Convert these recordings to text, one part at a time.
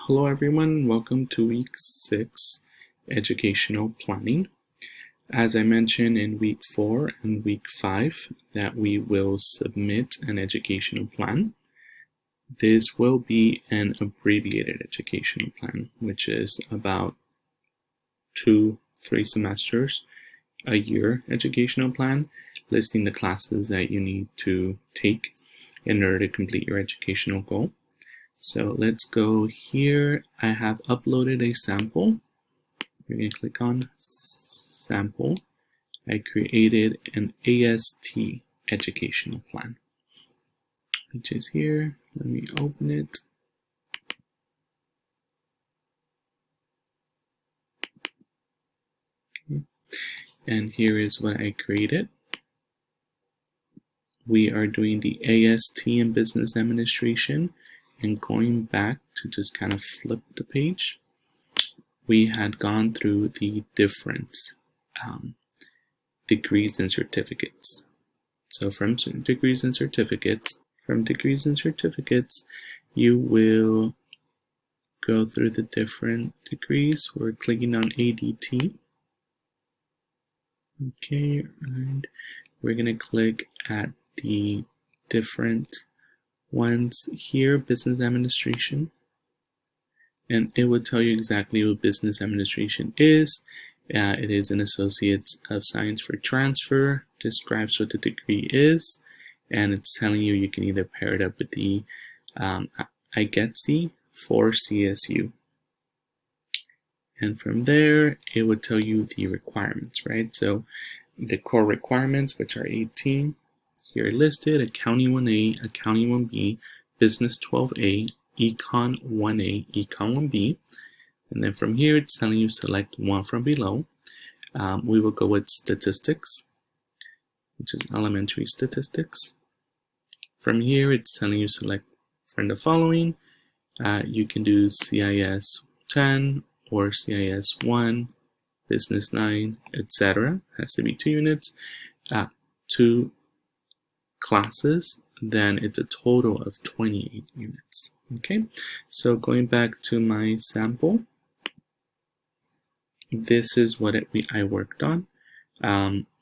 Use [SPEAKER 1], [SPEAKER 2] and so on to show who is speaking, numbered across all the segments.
[SPEAKER 1] Hello everyone, welcome to week 6 educational planning. As I mentioned in week 4 and week 5 that we will submit an educational plan. This will be an abbreviated educational plan, which is about 2-3 semesters a year educational plan, listing the classes that you need to take in order to complete your educational goal. So let's go here. I have uploaded a sample. You're going to click on sample. I created an AST educational plan, which is here. Let me open it. Okay. And here is what I created. We are doing the AST in business administration. And going back to just kind of flip the page, we had gone through the different degrees and certificates. So from degrees and certificates, you will go through the different degrees. We're clicking on ADT. Okay, and we're going to click at the different ones here, business administration, and it will tell you exactly what business administration is. It is an Associate of Science for Transfer, describes what the degree is, and it's telling you you can either pair it up with the IGETC for CSU. And from there, it would tell you the requirements, right? So the core requirements, which are 18, here listed: Accounting 1A, Accounting 1B, Business 12A, Econ 1A, Econ 1B. And then from here, it's telling you select one from below. We will go with statistics, which is elementary statistics. From here, it's telling you select from the following. You can do CIS 10 or CIS 1, Business 9, etc. Has to be 2 units. 2 classes, then it's a total of 28 units. Okay, so going back to my sample, this is what I worked on.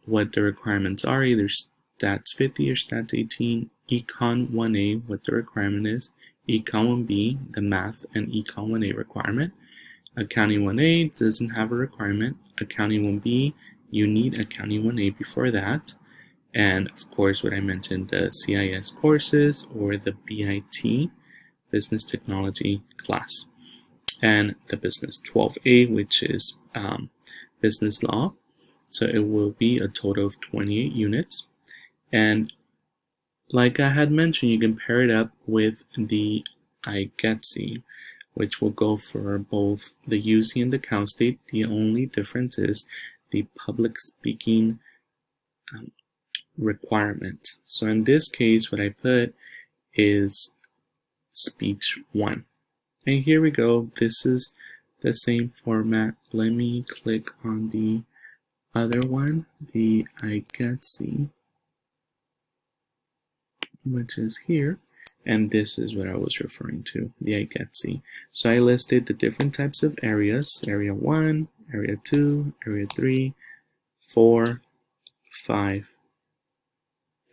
[SPEAKER 1] What the requirements are: either Stats 50 or Stats 18, Econ 1A, what the requirement is, Econ 1B, the math and Econ 1A requirement. Accounting 1A doesn't have a requirement. Accounting 1B, you need Accounting 1A before that. And of course, what I mentioned, the CIS courses or the BIT, Business Technology class. And the Business 12A, which is Business Law. So it will be a total of 28 units. And like I had mentioned, you can pair it up with the IGETC, which will go for both the UC and the Cal State. The only difference is the public speaking requirement. So in this case, what I put is speech 1. And here we go. This is the same format. Let me click on the other one, the IGETC, which is here. And this is what I was referring to, the IGETC. So I listed the different types of areas: Area 1, Area 2, Area 3, 4, 5,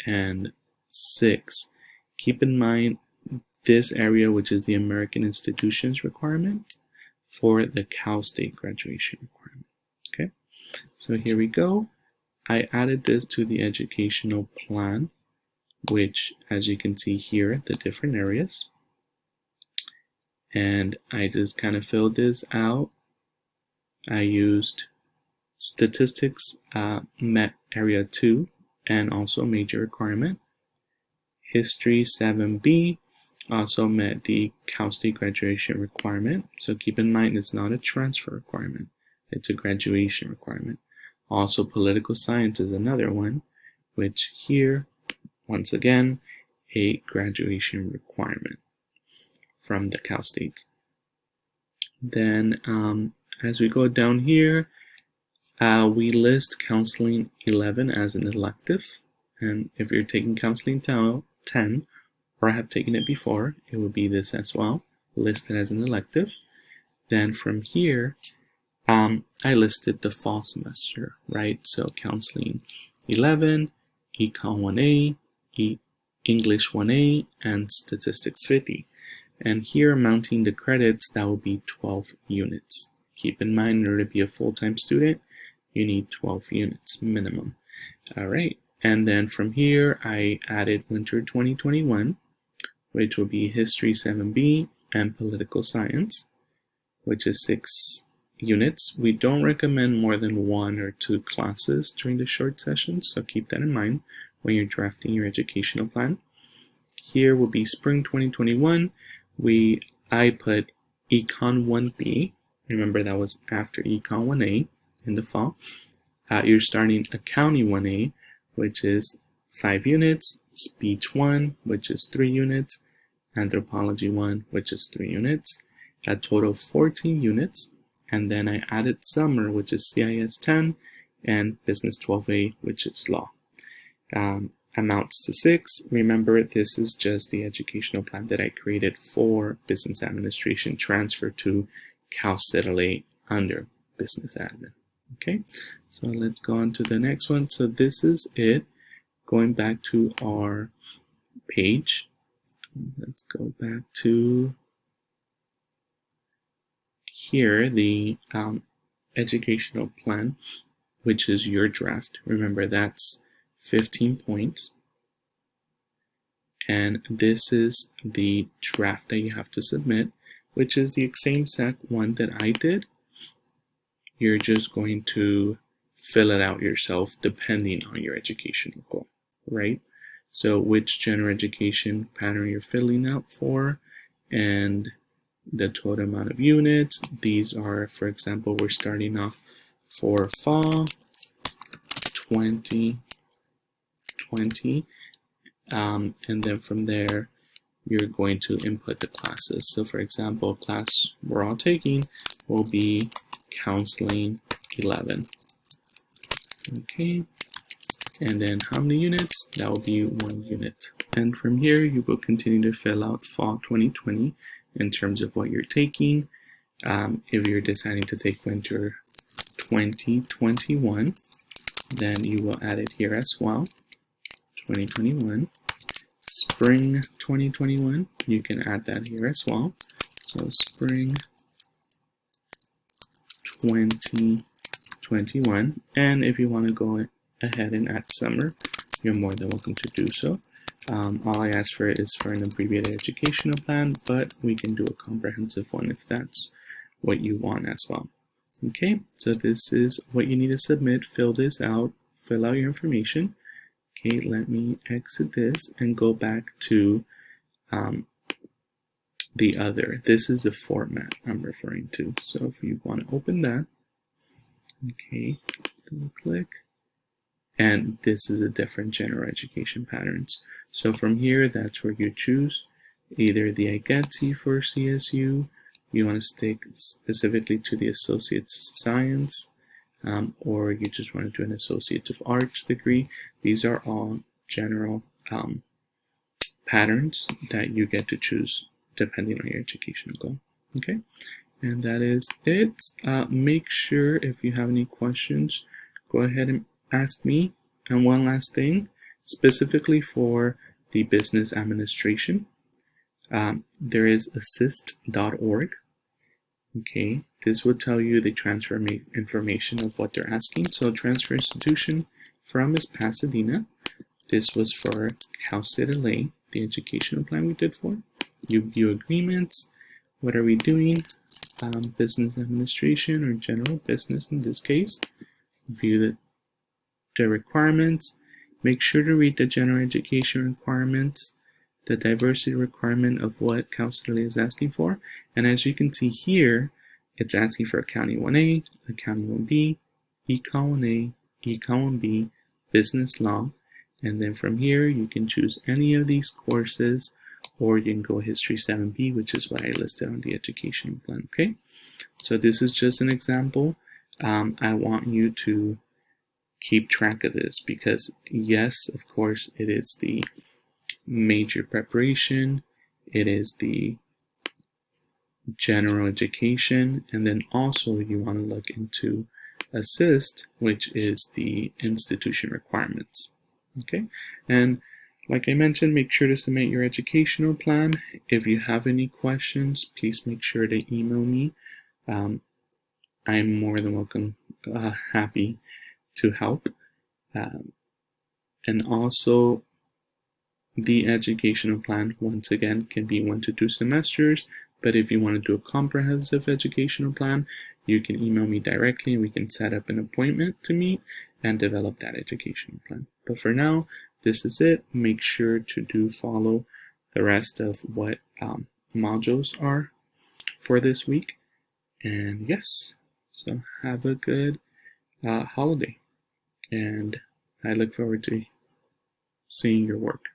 [SPEAKER 1] and 6. Keep in mind this area, which is the American Institutions requirement, for the Cal State graduation requirement. Okay, so here we go. I added this to the educational plan, which, as you can see here, the different areas. And I just kind of filled this out. I used statistics, met Area 2, and also a major requirement. History 7B also met the Cal State graduation requirement. So keep in mind, it's not a transfer requirement, it's a graduation requirement. Also, political science is another one, which here, once again, a graduation requirement from the Cal State. Then as we go down here, we list Counseling 11 as an elective, and if you're taking Counseling 10 or have taken it before, it would be this as well. listed as an elective. Then from here, I listed the fall semester, right? So counseling 11, Econ 1A, English 1A, and statistics 50. And here, mounting the credits, that will be 12 units. Keep in mind, in order to be a full-time student, you need 12 units minimum. All right. And then from here, I added winter 2021, which will be history 7B and political science, which is 6 units. We don't recommend more than 1 or 2 classes during the short sessions, so keep that in mind when you're drafting your educational plan. Here will be spring 2021. I put Econ 1B. Remember, that was after Econ 1A in the fall. You're starting Accounting 1A, which is 5 units, Speech 1, which is 3 units, Anthropology 1, which is 3 units, a total of 14 units. And then I added Summer, which is CIS 10, and Business 12A, which is Law. Amounts to 6. Remember, this is just the educational plan that I created for Business Administration transfer to Cal State LA under Business Admin. Okay, so let's go on to the next one. So this is it. Going back to our page. Let's go back to here, the educational plan, which is your draft. Remember, that's 15 points. And this is the draft that you have to submit, which is the same exact one that I did. You're just going to fill it out yourself depending on your educational goal, right? So which general education pattern you're filling out for, and the total amount of units. These are, for example, we're starting off for fall 2020, and then from there you're going to input the classes. So for example, class we're all taking will be counseling 11. Okay, and then how many units? That will be 1 unit. And from here you will continue to fill out fall 2020 in terms of what you're taking. If you're deciding to take winter 2021, then you will add it here as well, 2021. Spring 2021, you can add that here as well. So spring 2021. And if you want to go ahead and add summer, you're more than welcome to do so. All I ask for is for an abbreviated educational plan, but we can do a comprehensive one if that's what you want as well. Okay, so this is what you need to submit. Fill this out, fill out your information. Okay, let me exit this and go back to the other. This is the format I'm referring to. So if you want to open that, okay, double click. And this is a different general education patterns. So from here, that's where you choose either the IGETC for CSU, you want to stick specifically to the Associate's Science, or you just want to do an Associate of Arts degree. These are all general patterns that you get to choose depending on your educational goal. Okay, and that is it. Make sure if you have any questions, go ahead and ask me. And one last thing, specifically for the business administration, there is assist.org. Okay, this will tell you the transfer information of what they're asking. So transfer institution from is Pasadena. This was for Cal State LA, the educational plan we did for. You view agreements. What are we doing? Business administration or general business in this case. View the requirements. Make sure to read the general education requirements, the diversity requirement of what Cal State LA is asking for. And as you can see here, it's asking for Accounting 1A, Accounting 1B, Econ 1A, Econ 1B, Business Law. And then from here, you can choose any of these courses, or you can go History 7B, which is what I listed on the education plan, okay? So this is just an example. I want you to keep track of this because, yes, of course, it is the major preparation. It is the general education, and then also you want to look into ASSIST, which is the institution requirements. Okay, and like I mentioned, make sure to submit your educational plan. If you have any questions, please make sure to email me. I'm more than welcome, happy to help. And also, the educational plan, once again, can be 1 to 2 semesters, but if you want to do a comprehensive educational plan, you can email me directly and we can set up an appointment to meet and develop that educational plan. But for now, this is it. Make sure to follow the rest of what modules are for this week. And yes, so have a good holiday. And I look forward to seeing your work.